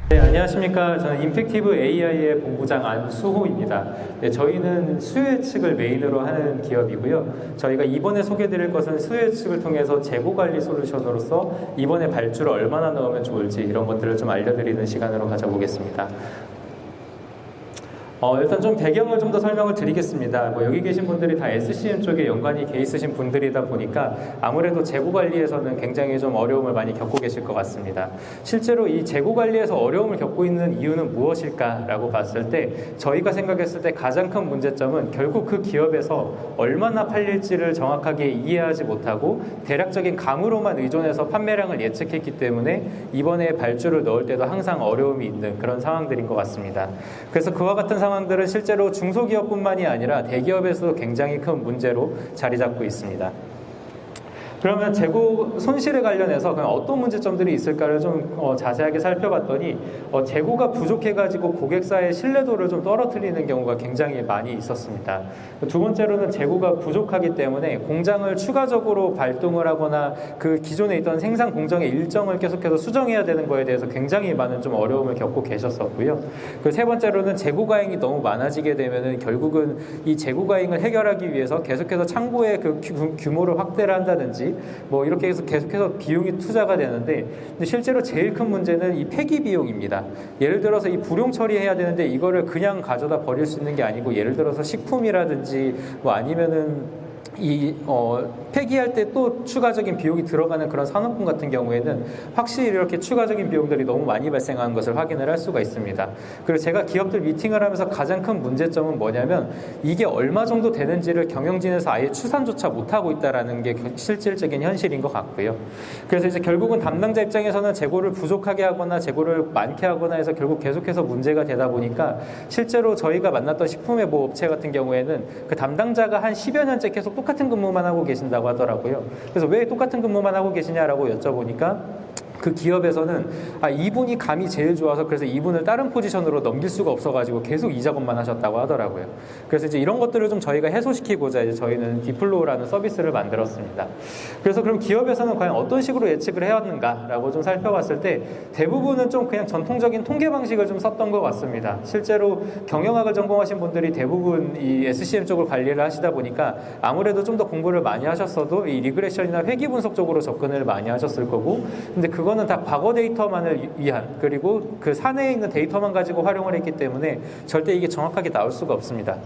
네, 안녕하십니까. 저는 임팩티브 AI의 본부장 안수호입니다. 네, 저희는 수요 예측을 메인으로 하는 기업이고요. 저희가 이번에 소개드릴 것은 수요 예측을 통해서 재고 관리 솔루션으로서 이번에 발주를 얼마나 넣으면 좋을지 이런 것들을 좀 알려드리는 시간으로 가져보겠습니다. 일단 좀 배경을 좀 더 설명을 드리겠습니다. 여기 계신 분들이 다 SCM 쪽에 연관이 돼 있으신 분들이다 보니까 아무래도 재고 관리에서는 굉장히 좀 어려움을 많이 겪고 계실 것 같습니다. 실제로 이 재고 관리에서 어려움을 겪고 있는 이유는 무엇일까라고 봤을 때 저희가 생각했을 때 가장 큰 문제점은 결국 그 기업에서 얼마나 팔릴지를 정확하게 이해하지 못하고 대략적인 감으로만 의존해서 판매량을 예측했기 때문에 이번에 발주를 넣을 때도 항상 어려움이 있는 그런 상황들인 것 같습니다. 그래서 그와 같은 상황들은 실제로 중소기업뿐만이 아니라 대기업에서도 굉장히 큰 문제로 자리 잡고 있습니다. 그러면 재고 손실에 관련해서 그냥 어떤 문제점들이 있을까를 좀 자세하게 살펴봤더니 재고가 부족해가지고 고객사의 신뢰도를 좀 떨어뜨리는 경우가 굉장히 많이 있었습니다. 두 번째로는 재고가 부족하기 때문에 공장을 추가적으로 발동을 하거나 그 기존에 있던 생산 공정의 일정을 계속해서 수정해야 되는 거에 대해서 굉장히 많은 좀 어려움을 겪고 계셨었고요. 그 세 번째로는 재고 과잉이 너무 많아지게 되면은 결국은 이 재고 과잉을 해결하기 위해서 계속해서 창고의 그 규모를 확대를 한다든지 이렇게 해서 계속해서 비용이 투자가 되는데 근데 실제로 제일 큰 문제는 이 폐기 비용입니다. 예를 들어서 이 불용 처리해야 되는데 이거를 그냥 가져다 버릴 수 있는 게 아니고 예를 들어서 식품이라든지 아니면은 폐기할 때 또 추가적인 비용이 들어가는 그런 산업군 같은 경우에는 확실히 이렇게 추가적인 비용들이 너무 많이 발생하는 것을 확인을 할 수가 있습니다. 그리고 제가 기업들 미팅을 하면서 가장 큰 문제점은 뭐냐면 이게 얼마 정도 되는지를 경영진에서 아예 추산조차 못하고 있다는 게 실질적인 현실인 것 같고요. 그래서 이제 결국은 담당자 입장에서는 재고를 부족하게 하거나 재고를 많게 하거나 해서 결국 계속해서 문제가 되다 보니까 실제로 저희가 만났던 식품의 업체 같은 경우에는 그 담당자가 한 10여 년째 계속 똑같은 근무만 하고 계신다고 하더라고요. 그래서 왜 똑같은 근무만 하고 계시냐라고 여쭤보니까 그 기업에서는 이분이 감이 제일 좋아서 그래서 이분을 다른 포지션으로 넘길 수가 없어가지고 계속 이 작업만 하셨다고 하더라고요. 그래서 이제 이런 것들을 좀 저희가 해소시키고자 이제 저희는 디플로우라는 서비스를 만들었습니다. 그래서 그럼 기업에서는 과연 어떤 식으로 예측을 해왔는가라고 좀 살펴봤을 때 대부분은 좀 그냥 전통적인 통계 방식을 좀 썼던 것 같습니다. 실제로 경영학을 전공하신 분들이 대부분 이 SCM 쪽을 관리를 하시다 보니까 아무래도 좀 더 공부를 많이 하셨어도 이 리그레션이나 회귀 분석 쪽으로 접근을 많이 하셨을 거고 근데 그거는 다 과거 데이터만을 위한 그리고 그 사내에 있는 데이터만 가지고 활용을 했기 때문에 절대 이게 정확하게 나올 수가 없습니다.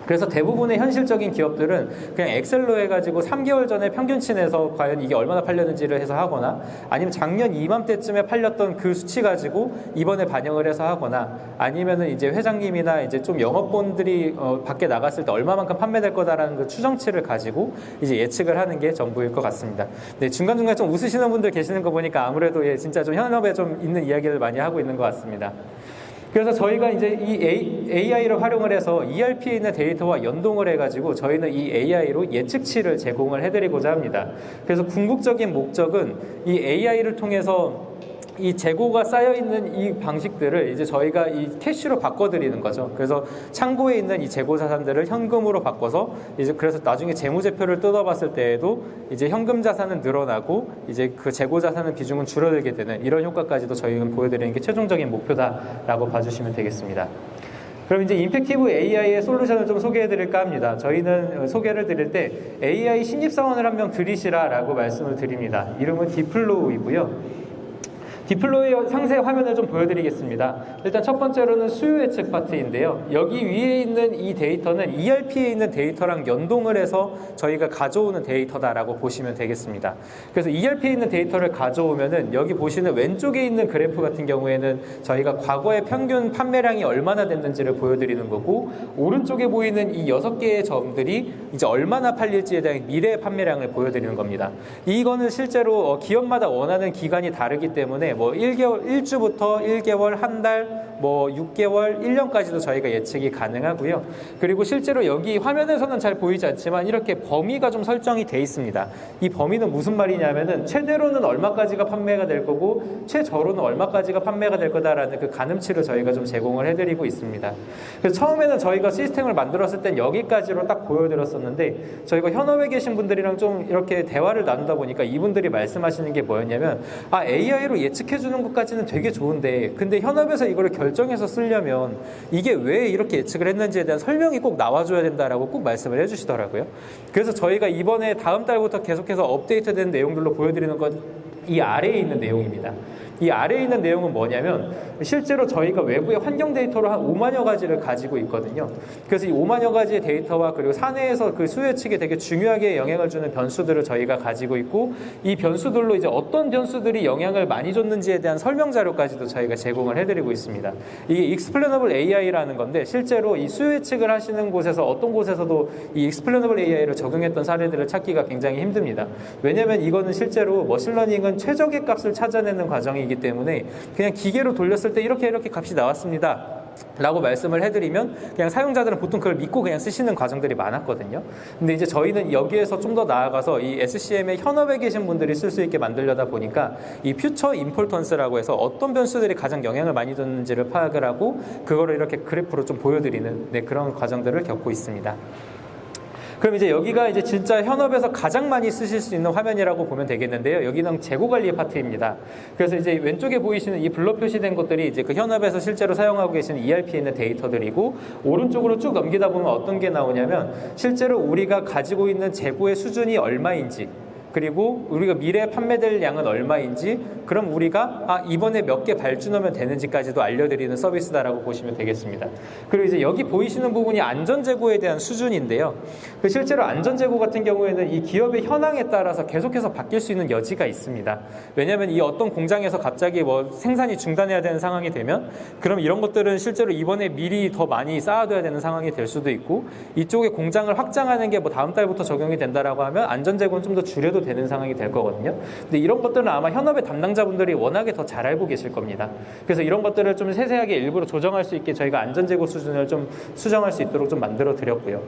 그래서 대부분의 현실적인 기업들은 그냥 엑셀로 해가지고 3개월 전에 평균치 내서 과연 이게 얼마나 팔렸는지를 해서 하거나 아니면 작년 이맘때쯤에 팔렸던 그 수치 가지고 이번에 반영을 해서 하거나 아니면은 이제 회장님이나 이제 좀 영업본들이 밖에 나갔을 때 얼마만큼 판매될 거다라는 그 추정치를 가지고 이제 예측을 하는 게 전부일 것 같습니다. 네, 중간중간 좀 웃으시는 분들 계시는 거 보니까 아무래도 진짜 좀 현업에 좀 있는 이야기를 많이 하고 있는 것 같습니다. 그래서 저희가 이제 이 AI를 활용을 해서 ERP에 있는 데이터와 연동을 해가지고 저희는 이 AI로 예측치를 제공을 해드리고자 합니다. 그래서 궁극적인 목적은 이 AI를 통해서 이 재고가 쌓여있는 이 방식들을 이제 저희가 이 캐시로 바꿔드리는 거죠. 그래서 창고에 있는 이 재고 자산들을 현금으로 바꿔서 이제 그래서 나중에 재무제표를 뜯어봤을 때에도 이제 현금 자산은 늘어나고 이제 그 재고 자산의 비중은 줄어들게 되는 이런 효과까지도 저희는 보여드리는 게 최종적인 목표다라고 봐주시면 되겠습니다. 그럼 이제 임팩티브 AI의 솔루션을 좀 소개해드릴까 합니다. 저희는 소개를 드릴 때 AI 신입사원을 한 명 들이시라라고 말씀을 드립니다. 이름은 디플로우이고요. 디플로이 상세 화면을 좀 보여드리겠습니다. 일단 첫 번째로는 수요 예측 파트인데요. 여기 위에 있는 이 데이터는 ERP에 있는 데이터랑 연동을 해서 저희가 가져오는 데이터다라고 보시면 되겠습니다. 그래서 ERP에 있는 데이터를 가져오면은 여기 보시는 왼쪽에 있는 그래프 같은 경우에는 저희가 과거의 평균 판매량이 얼마나 됐는지를 보여드리는 거고 오른쪽에 보이는 이 6개의 점들이 이제 얼마나 팔릴지에 대한 미래 판매량을 보여드리는 겁니다. 이거는 실제로 기업마다 원하는 기간이 다르기 때문에 1주부터 1개월, 한 달, 6개월, 1년까지도 저희가 예측이 가능하고요. 그리고 실제로 여기 화면에서는 잘 보이지 않지만 이렇게 범위가 좀 설정이 돼 있습니다. 이 범위는 무슨 말이냐면은 최대로는 얼마까지가 판매가 될 거고 최저로는 얼마까지가 판매가 될 거다라는 그 가늠치를 저희가 좀 제공을 해드리고 있습니다. 그래서 처음에는 저희가 시스템을 만들었을 땐 여기까지로 딱 보여드렸었는데 있었는데 저희가 현업에 계신 분들이랑 좀 이렇게 대화를 나누다 보니까 이분들이 말씀하시는 게 뭐였냐면 AI로 예측해 주는 것까지는 되게 좋은데 근데 현업에서 이거를 결정해서 쓰려면 이게 왜 이렇게 예측을 했는지에 대한 설명이 꼭 나와줘야 된다라고 꼭 말씀을 해주시더라고요. 그래서 저희가 이번에 다음 달부터 계속해서 업데이트된 내용들로 보여드리는 건 이 아래에 있는 내용입니다. 이 아래에 있는 내용은 뭐냐면 실제로 저희가 외부의 환경 데이터로 한 5만여 가지를 가지고 있거든요. 그래서 이 5만여 가지의 데이터와 그리고 사내에서 그 수요 예측에 되게 중요하게 영향을 주는 변수들을 저희가 가지고 있고 이 변수들로 이제 어떤 변수들이 영향을 많이 줬는지에 대한 설명 자료까지도 저희가 제공을 해드리고 있습니다. 이게 Explainable AI라는 건데 실제로 이 수요 예측을 하시는 곳에서 어떤 곳에서도 이 Explainable AI를 적용했던 사례들을 찾기가 굉장히 힘듭니다. 왜냐하면 이거는 실제로 머신러닝은 최적의 값을 찾아내는 과정이기 때문에 그냥 기계로 돌렸을 때 이렇게 값이 나왔습니다 라고 말씀을 해드리면 그냥 사용자들은 보통 그걸 믿고 그냥 쓰시는 과정들이 많았거든요. 근데 이제 저희는 여기에서 좀 더 나아가서 이 SCM의 현업에 계신 분들이 쓸 수 있게 만들려다 보니까 이 퓨처 임폴턴스라고 해서 어떤 변수들이 가장 영향을 많이 줬는지를 파악을 하고 그거를 이렇게 그래프로 좀 보여드리는 그런 과정들을 겪고 있습니다. 그럼 이제 여기가 이제 진짜 현업에서 가장 많이 쓰실 수 있는 화면이라고 보면 되겠는데요. 여기는 재고 관리 파트입니다. 그래서 이제 왼쪽에 보이시는 이 블러 표시된 것들이 이제 그 현업에서 실제로 사용하고 계시는 ERP에 있는 데이터들이고 오른쪽으로 쭉 넘기다 보면 어떤 게 나오냐면 실제로 우리가 가지고 있는 재고의 수준이 얼마인지 그리고 우리가 미래에 판매될 양은 얼마인지 그럼 우리가 이번에 몇 개 발주 넣으면 되는지까지도 알려드리는 서비스다라고 보시면 되겠습니다. 그리고 이제 여기 보이시는 부분이 안전재고에 대한 수준인데요. 실제로 안전재고 같은 경우에는 이 기업의 현황에 따라서 계속해서 바뀔 수 있는 여지가 있습니다. 왜냐하면 이 어떤 공장에서 갑자기 생산이 중단해야 되는 상황이 되면 그럼 이런 것들은 실제로 이번에 미리 더 많이 쌓아둬야 되는 상황이 될 수도 있고 이쪽에 공장을 확장하는 게 다음 달부터 적용이 된다라고 하면 안전재고는 좀 더 줄여도 되는 상황이 될 거거든요. 근데 이런 것들은 아마 현업의 담당자분들이 워낙에 더 잘 알고 계실 겁니다. 그래서 이런 것들을 좀 세세하게 일부러 조정할 수 있게 저희가 안전재고 수준을 좀 수정할 수 있도록 좀 만들어 드렸고요.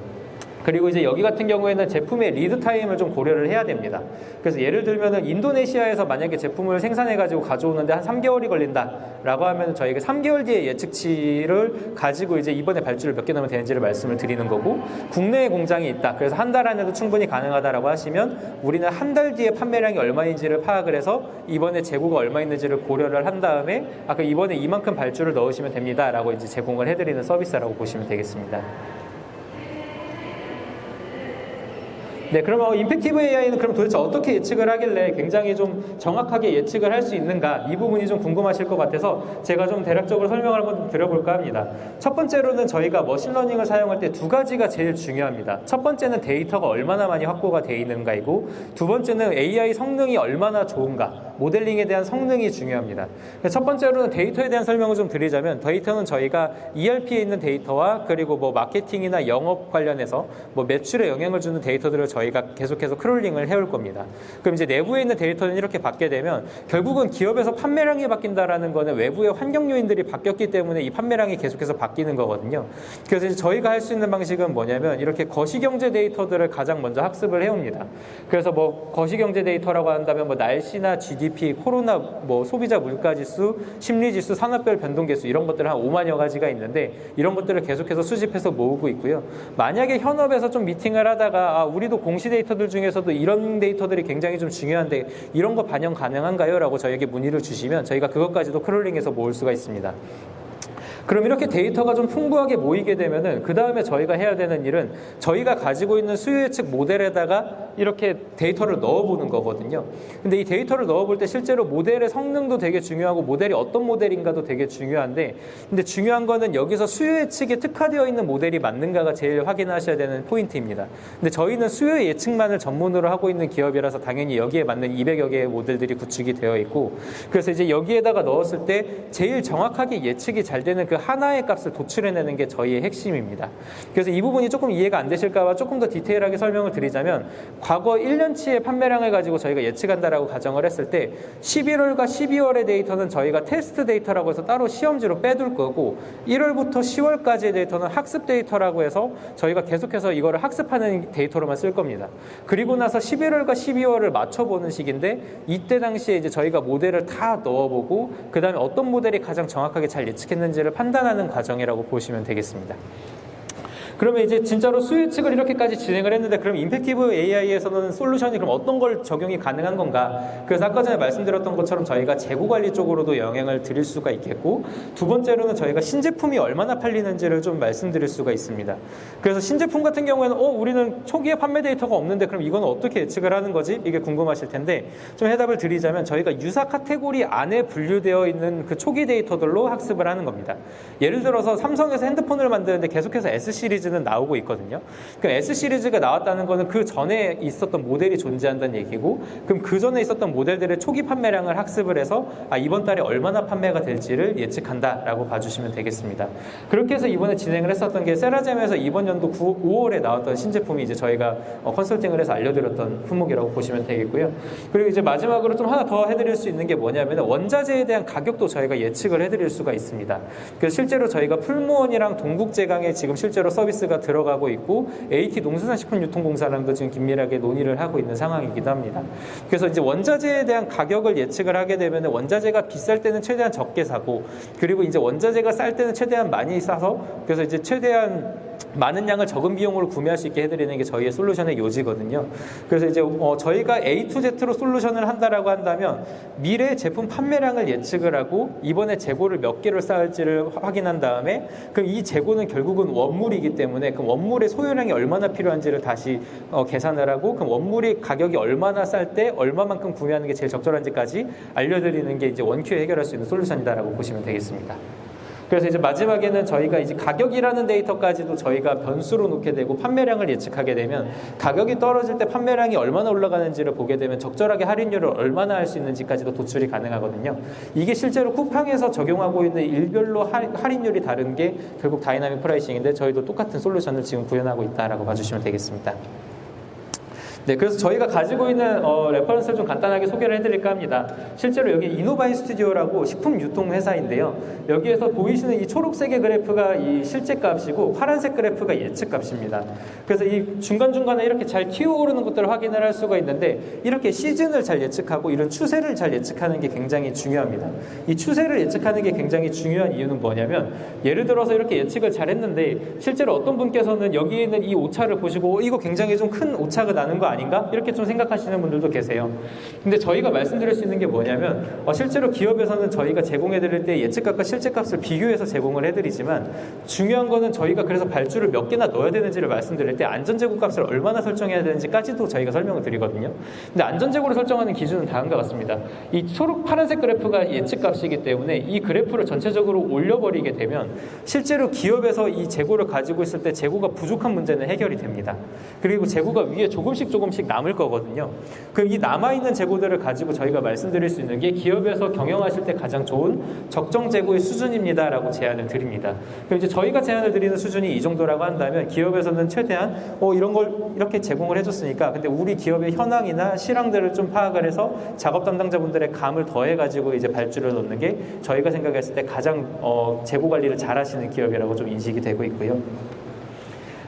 그리고 이제 여기 같은 경우에는 제품의 리드 타임을 좀 고려를 해야 됩니다. 그래서 예를 들면은 인도네시아에서 만약에 제품을 생산해가지고 가져오는데 한 3개월이 걸린다라고 하면 저희가 3개월 뒤에 예측치를 가지고 이제 이번에 발주를 몇 개 넣으면 되는지를 말씀을 드리는 거고 국내에 공장이 있다. 그래서 한 달 안에도 충분히 가능하다라고 하시면 우리는 한 달 뒤에 판매량이 얼마인지를 파악을 해서 이번에 재고가 얼마 있는지를 고려를 한 다음에 이번에 이만큼 발주를 넣으시면 됩니다라고 이제 제공을 해드리는 서비스라고 보시면 되겠습니다. 네, 그러면 임팩티브 AI는 그럼 도대체 어떻게 예측을 하길래 굉장히 좀 정확하게 예측을 할 수 있는가 이 부분이 좀 궁금하실 것 같아서 제가 좀 대략적으로 설명을 한번 드려볼까 합니다. 첫 번째로는 저희가 머신러닝을 사용할 때 두 가지가 제일 중요합니다. 첫 번째는 데이터가 얼마나 많이 확보가 되어 있는가이고 두 번째는 AI 성능이 얼마나 좋은가 모델링에 대한 성능이 중요합니다. 첫 번째로는 데이터에 대한 설명을 좀 드리자면 데이터는 저희가 ERP에 있는 데이터와 그리고 마케팅이나 영업 관련해서 매출에 영향을 주는 데이터들을 저희가 계속해서 크롤링을 해올 겁니다. 그럼 이제 내부에 있는 데이터는 이렇게 받게 되면 결국은 기업에서 판매량이 바뀐다라는 거는 외부의 환경 요인들이 바뀌었기 때문에 이 판매량이 계속해서 바뀌는 거거든요. 그래서 이제 저희가 할 수 있는 방식은 뭐냐면 이렇게 거시경제 데이터들을 가장 먼저 학습을 해옵니다. 그래서 거시경제 데이터라고 한다면 날씨나 GDP, 코로나, 소비자 물가지수, 심리지수, 산업별 변동계수 이런 것들 한 5만여 가지가 있는데 이런 것들을 계속해서 수집해서 모으고 있고요. 만약에 현업에서 좀 미팅을 하다가 우리도 공시 데이터들 중에서도 이런 데이터들이 굉장히 좀 중요한데 이런 거 반영 가능한가요? 라고 저희에게 문의를 주시면 저희가 그것까지도 크롤링해서 모을 수가 있습니다. 그럼 이렇게 데이터가 좀 풍부하게 모이게 되면은 그 다음에 저희가 해야 되는 일은 저희가 가지고 있는 수요 예측 모델에다가 이렇게 데이터를 넣어보는 거거든요. 근데 이 데이터를 넣어볼 때 실제로 모델의 성능도 되게 중요하고 모델이 어떤 모델인가도 되게 중요한데 근데 중요한 거는 여기서 수요 예측에 특화되어 있는 모델이 맞는가가 제일 확인하셔야 되는 포인트입니다. 근데 저희는 수요 예측만을 전문으로 하고 있는 기업이라서 당연히 여기에 맞는 200여 개의 모델들이 구축이 되어 있고 그래서 이제 여기에다가 넣었을 때 제일 정확하게 예측이 잘 되는 그 하나의 값을 도출해내는 게 저희의 핵심입니다. 그래서 이 부분이 조금 이해가 안 되실까 봐 조금 더 디테일하게 설명을 드리자면 과거 1년치의 판매량을 가지고 저희가 예측한다라고 가정을 했을 때 11월과 12월의 데이터는 저희가 테스트 데이터라고 해서 따로 시험지로 빼둘 거고 1월부터 10월까지의 데이터는 학습 데이터라고 해서 저희가 계속해서 이거를 학습하는 데이터로만 쓸 겁니다. 그리고 나서 11월과 12월을 맞춰보는 시기인데 이때 당시에 이제 저희가 모델을 다 넣어보고 그 다음에 어떤 모델이 가장 정확하게 잘 예측했는지를 판단하는 과정이라고 보시면 되겠습니다. 그러면 이제 진짜로 수요 예측을 이렇게까지 진행을 했는데 그럼 임팩티브 AI에서는 솔루션이 그럼 어떤 걸 적용이 가능한 건가? 그래서 아까 전에 말씀드렸던 것처럼 저희가 재고 관리 쪽으로도 영향을 드릴 수가 있겠고, 두 번째로는 저희가 신제품이 얼마나 팔리는지를 좀 말씀드릴 수가 있습니다. 그래서 신제품 같은 경우에는 우리는 초기에 판매 데이터가 없는데 그럼 이건 어떻게 예측을 하는 거지? 이게 궁금하실 텐데 좀 해답을 드리자면 저희가 유사 카테고리 안에 분류되어 있는 그 초기 데이터들로 학습을 하는 겁니다. 예를 들어서 삼성에서 핸드폰을 만드는데 계속해서 S 시리즈는 나오고 있거든요. 그럼 S 시리즈가 나왔다는 거는 그 전에 있었던 모델이 존재한다는 얘기고, 그럼 그 전에 있었던 모델들의 초기 판매량을 학습을 해서 이번 달에 얼마나 판매가 될지를 예측한다라고 봐주시면 되겠습니다. 그렇게 해서 이번에 진행을 했었던 게 세라젬에서 이번 연도 5월에 나왔던 신제품이 이제 저희가 컨설팅을 해서 알려드렸던 품목이라고 보시면 되겠고요. 그리고 이제 마지막으로 좀 하나 더 해드릴 수 있는 게 뭐냐면 원자재에 대한 가격도 저희가 예측을 해드릴 수가 있습니다. 그래서 실제로 저희가 풀무원이랑 동국제강에 지금 실제로 서비스가 들어가고 있고 AT 농수산식품유통공사랑도 지금 긴밀하게 논의를 하고 있는 상황이기도 합니다. 그래서 이제 원자재에 대한 가격을 예측을 하게 되면 원자재가 비쌀 때는 최대한 적게 사고, 그리고 이제 원자재가 쌀 때는 최대한 많이 싸서, 그래서 이제 최대한 많은 양을 적은 비용으로 구매할 수 있게 해드리는 게 저희의 솔루션의 요지거든요. 그래서 이제 저희가 A to Z로 솔루션을 한다라고 한다면 미래 제품 판매량을 예측을 하고 이번에 재고를 몇 개를 쌓을지를 확인한 다음에 그럼 이 재고는 결국은 원물이기 때문에 그 원물의 소요량이 얼마나 필요한지를 다시 계산을 하고, 그럼 원물이 가격이 얼마나 쌀 때 얼마만큼 구매하는 게 제일 적절한지까지 알려드리는 게 이제 원큐에 해결할 수 있는 솔루션이다라고 보시면 되겠습니다. 그래서 이제 마지막에는 저희가 이제 가격이라는 데이터까지도 저희가 변수로 놓게 되고 판매량을 예측하게 되면 가격이 떨어질 때 판매량이 얼마나 올라가는지를 보게 되면 적절하게 할인율을 얼마나 할 수 있는지까지도 도출이 가능하거든요. 이게 실제로 쿠팡에서 적용하고 있는 일별로 할인율이 다른 게 결국 다이나믹 프라이싱인데 저희도 똑같은 솔루션을 지금 구현하고 있다라고 봐주시면 되겠습니다. 네, 그래서 저희가 가지고 있는 레퍼런스를 좀 간단하게 소개를 해드릴까 합니다. 실제로 여기 이노바이 스튜디오라고 식품 유통 회사인데요. 여기에서 보이시는 이 초록색의 그래프가 이 실제 값이고 파란색 그래프가 예측 값입니다. 그래서 이 중간중간에 이렇게 잘 튀어오르는 것들을 확인을 할 수가 있는데 이렇게 시즌을 잘 예측하고 이런 추세를 잘 예측하는 게 굉장히 중요합니다. 이 추세를 예측하는 게 굉장히 중요한 이유는 뭐냐면 예를 들어서 이렇게 예측을 잘 했는데 실제로 어떤 분께서는 여기 있는 이 오차를 보시고 이거 굉장히 좀 큰 오차가 나는 거 아닌가? 이렇게 좀 생각하시는 분들도 계세요. 근데 저희가 말씀드릴 수 있는 게 뭐냐면 실제로 기업에서는 저희가 제공해드릴 때 예측값과 실제값을 비교해서 제공을 해드리지만 중요한 거는 저희가 그래서 발주를 몇 개나 넣어야 되는지를 말씀드릴 때 안전재고값을 얼마나 설정해야 되는지까지도 저희가 설명을 드리거든요. 근데 안전재고를 설정하는 기준은 다음과 같습니다. 이 초록 파란색 그래프가 예측값이기 때문에 이 그래프를 전체적으로 올려버리게 되면 실제로 기업에서 이 재고를 가지고 있을 때 재고가 부족한 문제는 해결이 됩니다. 그리고 재고가 위에 조금씩 남을 거거든요. 그럼 이 남아있는 재고들을 가지고 저희가 말씀드릴 수 있는 게 기업에서 경영하실 때 가장 좋은 적정 재고의 수준입니다라고 제안을 드립니다. 그럼 이제 저희가 제안을 드리는 수준이 이 정도라고 한다면 기업에서는 최대한 이런 걸 이렇게 제공을 해줬으니까 근데 우리 기업의 현황이나 실황들을 좀 파악을 해서 작업 담당자분들의 감을 더해가지고 이제 발주를 놓는 게 저희가 생각했을 때 가장 재고 관리를 잘하시는 기업이라고 좀 인식이 되고 있고요.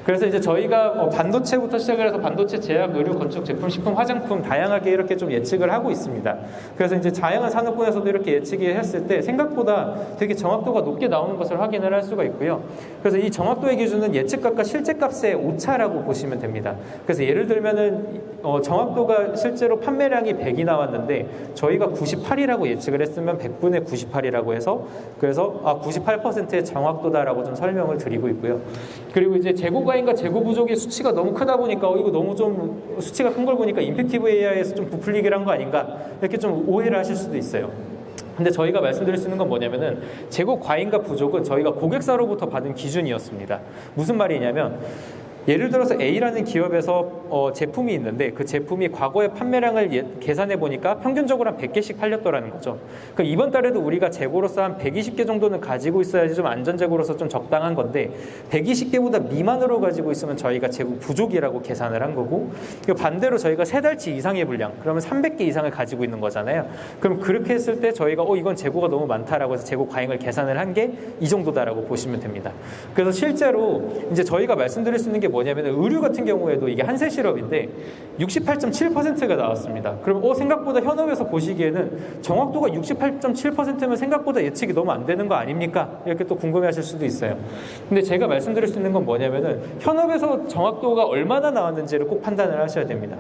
그래서 이제 저희가 반도체부터 시작을 해서 반도체, 제약, 의료, 건축, 제품, 식품, 화장품 다양하게 이렇게 좀 예측을 하고 있습니다. 그래서 이제 다양한 산업군에서도 이렇게 예측이 했을 때 생각보다 되게 정확도가 높게 나오는 것을 확인을 할 수가 있고요. 그래서 이 정확도의 기준은 예측값과 실제값의 오차라고 보시면 됩니다. 그래서 예를 들면은 정확도가 실제로 판매량이 100이 나왔는데 저희가 98이라고 예측을 했으면 100분의 98이라고 해서 그래서 98%의 정확도다라고 좀 설명을 드리고 있고요. 그리고 이제 재고과잉과 재고 부족의 수치가 너무 크다 보니까 이거 너무 좀 수치가 큰 걸 보니까 임팩티브 AI에서 좀 부풀리기를 한 거 아닌가 이렇게 좀 오해를 하실 수도 있어요. 근데 저희가 말씀드릴 수 있는 건 뭐냐면은 재고 과잉과 부족은 저희가 고객사로부터 받은 기준이었습니다. 무슨 말이냐면 예를 들어서 A라는 기업에서 제품이 있는데 그 제품이 과거의 판매량을 계산해 보니까 평균적으로 한 100개씩 팔렸더라는 거죠. 그럼 이번 달에도 우리가 재고로서 한 120개 정도는 가지고 있어야지 좀 안전재고로서 좀 적당한 건데 120개보다 미만으로 가지고 있으면 저희가 재고 부족이라고 계산을 한 거고 반대로 저희가 3달치 이상의 분량 그러면 300개 이상을 가지고 있는 거잖아요. 그럼 그렇게 했을 때 저희가 이건 재고가 너무 많다라고 해서 재고 과잉을 계산을 한 게 이 정도다라고 보시면 됩니다. 그래서 실제로 이제 저희가 말씀드릴 수 있는 게 뭐냐면 의류 같은 경우에도 이게 한세 실업인데 68.7%가 나왔습니다. 그럼 생각보다 현업에서 보시기에는 정확도가 68.7%면 생각보다 예측이 너무 안 되는 거 아닙니까? 이렇게 또 궁금해하실 수도 있어요. 근데 제가 말씀드릴 수 있는 건 뭐냐면은 현업에서 정확도가 얼마나 나왔는지를 꼭 판단을 하셔야 됩니다.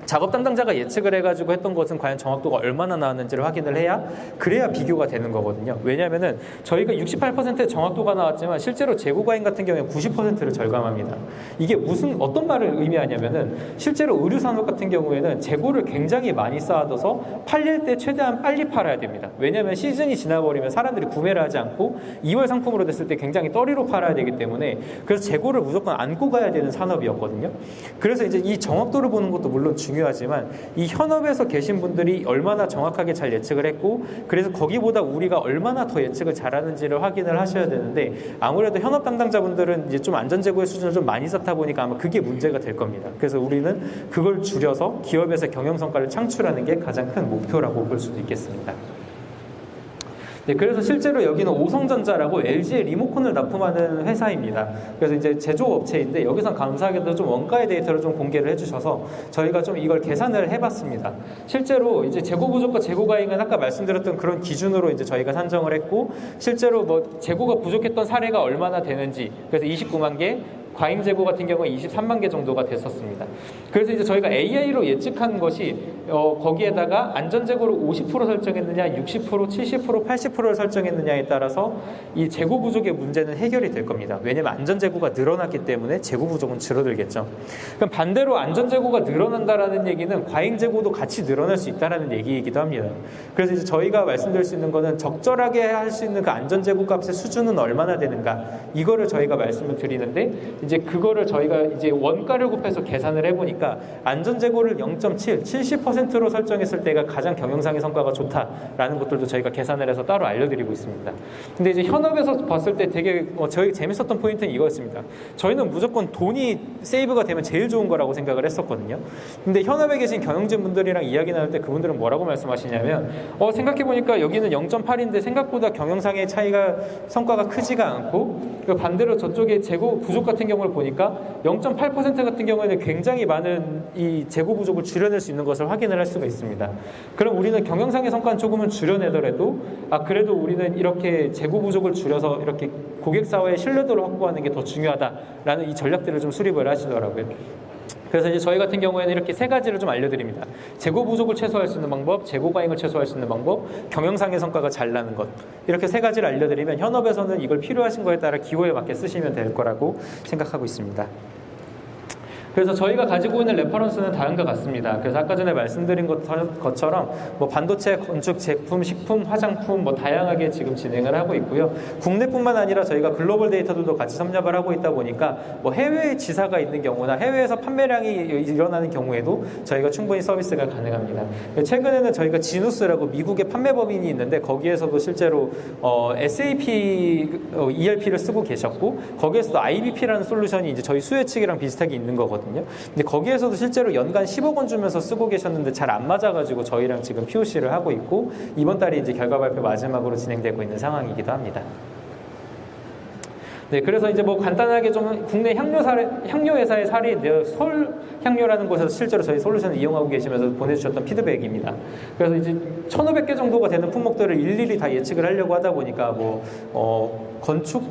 작업 담당자가 예측을 해가지고 했던 것은 과연 정확도가 얼마나 나왔는지를 확인을 해야 그래야 비교가 되는 거거든요. 왜냐하면은 저희가 68%의 정확도가 나왔지만 실제로 재고과잉 같은 경우에 90%를 절감합니다. 이게 어떤 말을 의미하냐면은 실제로 의류 산업 같은 경우에는 재고를 굉장히 많이 쌓아둬서 팔릴 때 최대한 빨리 팔아야 됩니다. 왜냐하면 시즌이 지나버리면 사람들이 구매를 하지 않고 2월 상품으로 됐을 때 굉장히 떨이로 팔아야 되기 때문에 그래서 재고를 무조건 안고 가야 되는 산업이었거든요. 그래서 이제 이 정확도를 보는 것도 물론 중요하지만 이 현업에서 계신 분들이 얼마나 정확하게 잘 예측을 했고 그래서 거기보다 우리가 얼마나 더 예측을 잘하는지를 확인을 하셔야 되는데 아무래도 현업 담당자분들은 이제 좀 안전재고의 수준을 좀 많이 쌓다 보니까 아마 그게 문제가 될 겁니다. 그래서 우리는 그걸 줄여서 기업에서 경영성과를 창출하는 게 가장 큰 목표라고 볼 수도 있겠습니다. 네, 그래서 실제로 여기는 오성전자라고 LG의 리모컨을 납품하는 회사입니다. 그래서 이제 제조업체인데 여기서 감사하게도 좀 원가의 데이터를 좀 공개를 해주셔서 저희가 좀 이걸 계산을 해봤습니다. 실제로 이제 재고 부족과 재고 과잉은 아까 말씀드렸던 그런 기준으로 이제 저희가 산정을 했고 실제로 뭐 재고가 부족했던 사례가 얼마나 되는지 그래서 29만 개 과잉 재고 같은 경우에 23만 개 정도가 됐었습니다. 그래서 이제 저희가 AI로 예측한 것이 거기에다가 안전 재고를 50% 설정했느냐, 60%, 70%, 80%를 설정했느냐에 따라서 이 재고 부족의 문제는 해결이 될 겁니다. 왜냐하면 안전 재고가 늘어났기 때문에 재고 부족은 줄어들겠죠. 그럼 반대로 안전 재고가 늘어난다라는 얘기는 과잉 재고도 같이 늘어날 수 있다라는 얘기이기도 합니다. 그래서 이제 저희가 말씀드릴 수 있는 거는 적절하게 할 수 있는 그 안전 재고 값의 수준은 얼마나 되는가 이거를 저희가 말씀을 드리는데. 이제 그거를 저희가 이제 원가를 곱해서 계산을 해보니까 안전재고를 0.7, 70%로 설정했을 때가 가장 경영상의 성과가 좋다라는 것들도 저희가 계산을 해서 따로 알려드리고 있습니다. 근데 이제 현업에서 봤을 때 되게 저희 재밌었던 포인트는 이거였습니다. 저희는 무조건 돈이 세이브가 되면 제일 좋은 거라고 생각을 했었거든요. 근데 현업에 계신 경영진분들이랑 이야기 나눌 때 그분들은 뭐라고 말씀하시냐면 생각해보니까 여기는 0.8인데 생각보다 경영상의 차이가 성과가 크지가 않고 반대로 저쪽에 재고 부족 같은 경우를 보니까 0.8% 같은 경우에는 굉장히 많은 이 재고 부족을 줄여낼 수 있는 것을 확인을 할 수가 있습니다. 그럼 우리는 경영상의 성과는 조금은 줄여내더라도 그래도 우리는 이렇게 재고 부족을 줄여서 이렇게 고객사와의 신뢰도를 확보하는 게 더 중요하다라는 이 전략들을 좀 수립을 하시더라고요. 그래서 이제 저희 같은 경우에는 이렇게 세 가지를 좀 알려드립니다. 재고 부족을 최소화할 수 있는 방법, 재고 과잉을 최소화할 수 있는 방법, 경영상의 성과가 잘 나는 것. 이렇게 세 가지를 알려드리면 현업에서는 이걸 필요하신 거에 따라 기호에 맞게 쓰시면 될 거라고 생각하고 있습니다. 그래서 저희가 가지고 있는 레퍼런스는 다음과 같습니다. 그래서 아까 전에 말씀드린 것처럼 뭐 반도체, 건축, 제품, 식품, 화장품 뭐 다양하게 지금 진행을 하고 있고요. 국내뿐만 아니라 저희가 글로벌 데이터들도 같이 섭렵을 하고 있다 보니까 뭐 해외에 지사가 있는 경우나 해외에서 판매량이 일어나는 경우에도 저희가 충분히 서비스가 가능합니다. 최근에는 저희가 지누스라고 미국의 판매법인이 있는데 거기에서도 실제로 SAP ERP를 쓰고 계셨고 거기에서도 IBP라는 솔루션이 이제 저희 수혜 측이랑 비슷하게 있는 거거든요. 근데 거기에서도 실제로 연간 10억 원 주면서 쓰고 계셨는데 잘 안 맞아가지고 저희랑 지금 POC를 하고 있고 이번 달이 이제 결과 발표 마지막으로 진행되고 있는 상황이기도 합니다. 네, 그래서 이제 뭐 간단하게 좀 국내 향료 회사의 사례인데요. 서울향료라는 곳에서 실제로 저희 솔루션을 이용하고 계시면서 보내주셨던 피드백입니다. 그래서 이제 1,500개 정도가 되는 품목들을 일일이 다 예측을 하려고 하다 보니까 건축,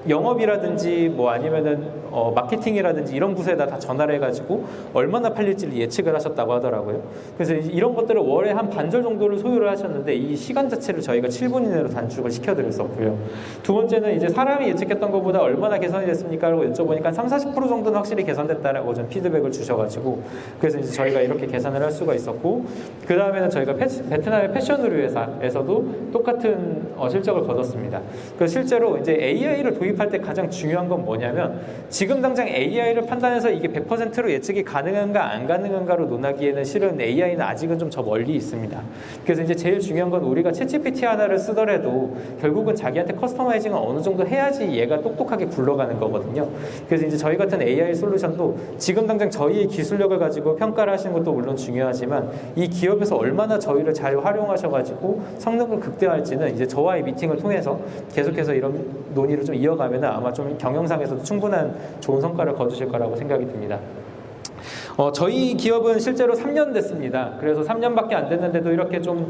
영업이라든지 아니면은 마케팅이라든지 이런 부서에다 다 전화를 해가지고 얼마나 팔릴지를 예측을 하셨다고 하더라고요. 그래서 이런 것들을 월에 한 반절 정도를 소요를 하셨는데 이 시간 자체를 저희가 7분 이내로 단축을 시켜드렸었고요. 두 번째는 이제 사람이 예측했던 것보다 얼마나 개선이 됐습니까? 라고 여쭤보니까 30-40% 정도는 확실히 개선됐다라고 좀 피드백을 주셔가지고 그래서 이제 저희가 이렇게 계산을 할 수가 있었고 그 다음에는 저희가 베트남의 패션 의류 회사에서도 똑같은 실적을 거뒀습니다. 그래서 실제로 이제 AI를 도입할 때 가장 중요한 건 뭐냐면 지금 당장 AI를 판단해서 이게 100%로 예측이 가능한가 안 가능한가로 논하기에는 실은 AI는 아직은 좀 저 멀리 있습니다. 그래서 이제 제일 중요한 건 우리가 챗GPT 하나를 쓰더라도 결국은 자기한테 커스터마이징을 어느 정도 해야지 얘가 똑똑하게 굴러가는 거거든요. 그래서 이제 저희 같은 AI 솔루션도 지금 당장 그냥 저희의 기술력을 가지고 평가를 하시는 것도 물론 중요하지만 이 기업에서 얼마나 저희를 잘 활용하셔가지고 성능을 극대화할지는 이제 저와의 미팅을 통해서 계속해서 이런 논의를 좀 이어가면 아마 좀 경영상에서도 충분한 좋은 성과를 거두실 거라고 생각이 듭니다. 저희 기업은 실제로 3년 됐습니다. 그래서 3년밖에 안 됐는데도 이렇게 좀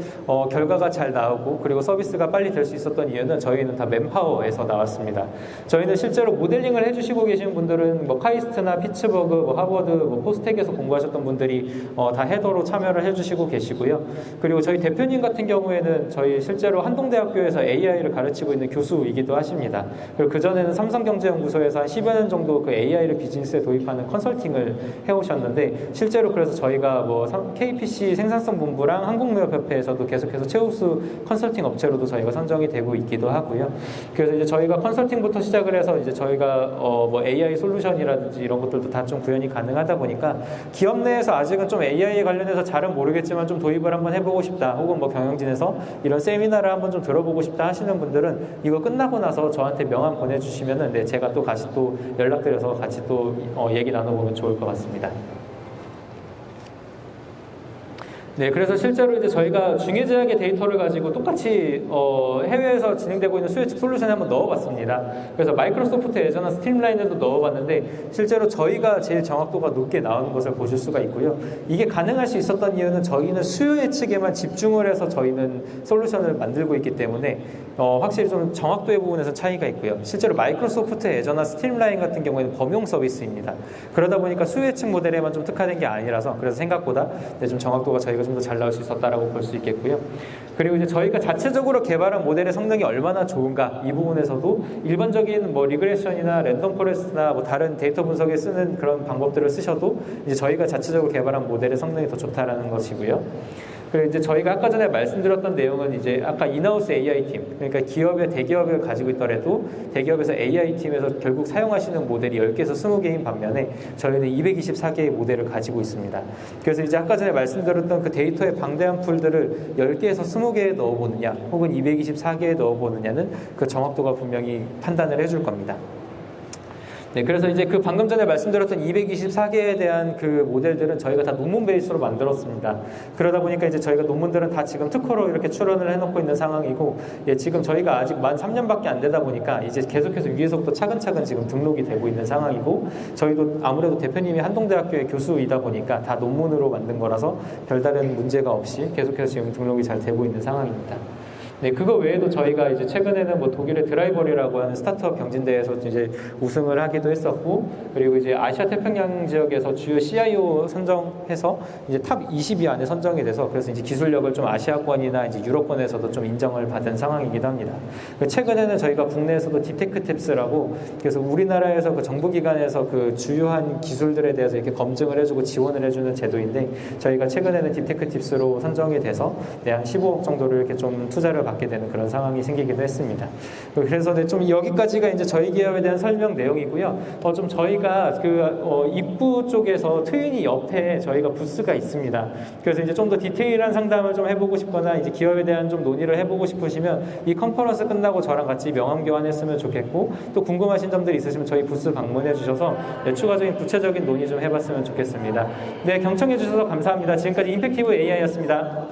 결과가 잘 나오고 그리고 서비스가 빨리 될 수 있었던 이유는 저희는 다 맨파워에서 나왔습니다. 저희는 실제로 모델링을 해주시고 계신 분들은 뭐 카이스트나 피츠버그, 뭐 하버드, 뭐 포스텍에서 공부하셨던 분들이 다 헤더로 참여를 해주시고 계시고요. 그리고 저희 대표님 같은 경우에는 저희 실제로 한동대학교에서 AI를 가르치고 있는 교수이기도 하십니다. 그리고 그전에는 삼성경제연구소에서 한 10여 년 정도 그 AI를 비즈니스에 도입하는 컨설팅을 해오셨는데 실제로 그래서 저희가 뭐 KPC 생산성 본부랑 한국무역협회에서도 계속해서 최우수 컨설팅 업체로도 저희가 선정이 되고 있기도 하고요. 그래서 이제 저희가 컨설팅부터 시작을 해서 이제 저희가 뭐 AI 솔루션이라든지 이런 것들도 다 좀 구현이 가능하다 보니까 기업 내에서 아직은 좀 AI에 관련해서 잘은 모르겠지만 좀 도입을 한번 해보고 싶다, 혹은 뭐 경영진에서 이런 세미나를 한번 좀 들어보고 싶다 하시는 분들은 이거 끝나고 나서 저한테 명함 보내주시면은 네, 제가 또 같이 또 연락드려서 같이 또 얘기 나눠보면 좋을 것 같습니다. 네, 그래서 실제로 이제 저희가 중해제약의 데이터를 가지고 똑같이 해외에서 진행되고 있는 수요 측 솔루션에 한번 넣어봤습니다. 그래서 마이크로소프트 예전에 스트림라인에도 넣어봤는데 실제로 저희가 제일 정확도가 높게 나오는 것을 보실 수가 있고요. 이게 가능할 수 있었던 이유는 저희는 수요 예측에만 집중을 해서 저희는 솔루션을 만들고 있기 때문에 확실히 좀 정확도의 부분에서 차이가 있고요. 실제로 마이크로소프트 예전나 스트림라인 같은 경우에는 범용 서비스입니다. 그러다 보니까 수요 예측 모델에만 좀 특화된 게 아니라서 그래서 생각보다 좀 정확도가 저희가 좀 더 잘 나올 수 있었다라고 볼 수 있겠고요. 그리고 이제 저희가 자체적으로 개발한 모델의 성능이 얼마나 좋은가 이 부분에서도 일반적인 뭐 리그레션이나 랜덤 포레스트나 뭐 다른 데이터 분석에 쓰는 그런 방법들을 쓰셔도 이제 저희가 자체적으로 개발한 모델의 성능이 더 좋다라는 것이고요. 그리고 이제 저희가 아까 전에 말씀드렸던 내용은 이제 아까 인하우스 AI 팀, 그러니까 기업의 대기업을 가지고 있더라도 대기업에서 AI 팀에서 결국 사용하시는 모델이 10개에서 20개인 반면에 저희는 224개의 모델을 가지고 있습니다. 그래서 이제 아까 전에 말씀드렸던 그 데이터의 방대한 풀들을 10개에서 20개에 넣어보느냐 혹은 224개에 넣어보느냐는 그 정확도가 분명히 판단을 해줄 겁니다. 네, 그래서 이제 그 방금 전에 말씀드렸던 224개에 대한 그 모델들은 저희가 다 논문 베이스로 만들었습니다. 그러다 보니까 이제 저희가 논문들은 다 지금 특허로 이렇게 출원을 해놓고 있는 상황이고, 지금 저희가 아직 만 3년밖에 안 되다 보니까 이제 계속해서 위에서부터 차근차근 지금 등록이 되고 있는 상황이고, 저희도 아무래도 대표님이 한동대학교의 교수이다 보니까 다 논문으로 만든 거라서 별다른 문제가 없이 계속해서 지금 등록이 잘 되고 있는 상황입니다. 네, 그거 외에도 저희가 이제 최근에는 뭐 독일의 드라이버리라고 하는 스타트업 경진대회에서 이제 우승을 하기도 했었고, 그리고 이제 아시아 태평양 지역에서 주요 CIO 선정해서 이제 탑 20위 안에 선정이 돼서 그래서 이제 기술력을 좀 아시아권이나 이제 유럽권에서도 좀 인정을 받은 상황이기도 합니다. 최근에는 저희가 국내에서도 딥테크 팁스라고 그래서 우리나라에서 그 정부기관에서 그 주요한 기술들에 대해서 이렇게 검증을 해주고 지원을 해주는 제도인데 저희가 최근에는 딥테크 팁스로 선정이 돼서 한 15억 정도를 이렇게 좀 투자를 받게 되는 그런 상황이 생기기도 했습니다. 그래서 좀 여기까지가 이제 저희 기업에 대한 설명 내용이고요. 좀 저희가 그 입구 쪽에서 트윈이 옆에 저희가 부스가 있습니다. 그래서 이제 좀 더 디테일한 상담을 좀 해보고 싶거나 이제 기업에 대한 좀 논의를 해보고 싶으시면 이 컨퍼런스 끝나고 저랑 같이 명함 교환했으면 좋겠고, 또 궁금하신 점들이 있으시면 저희 부스 방문해 주셔서 추가적인 구체적인 논의 좀 해봤으면 좋겠습니다. 네, 경청해 주셔서 감사합니다. 지금까지 임팩티브 AI였습니다.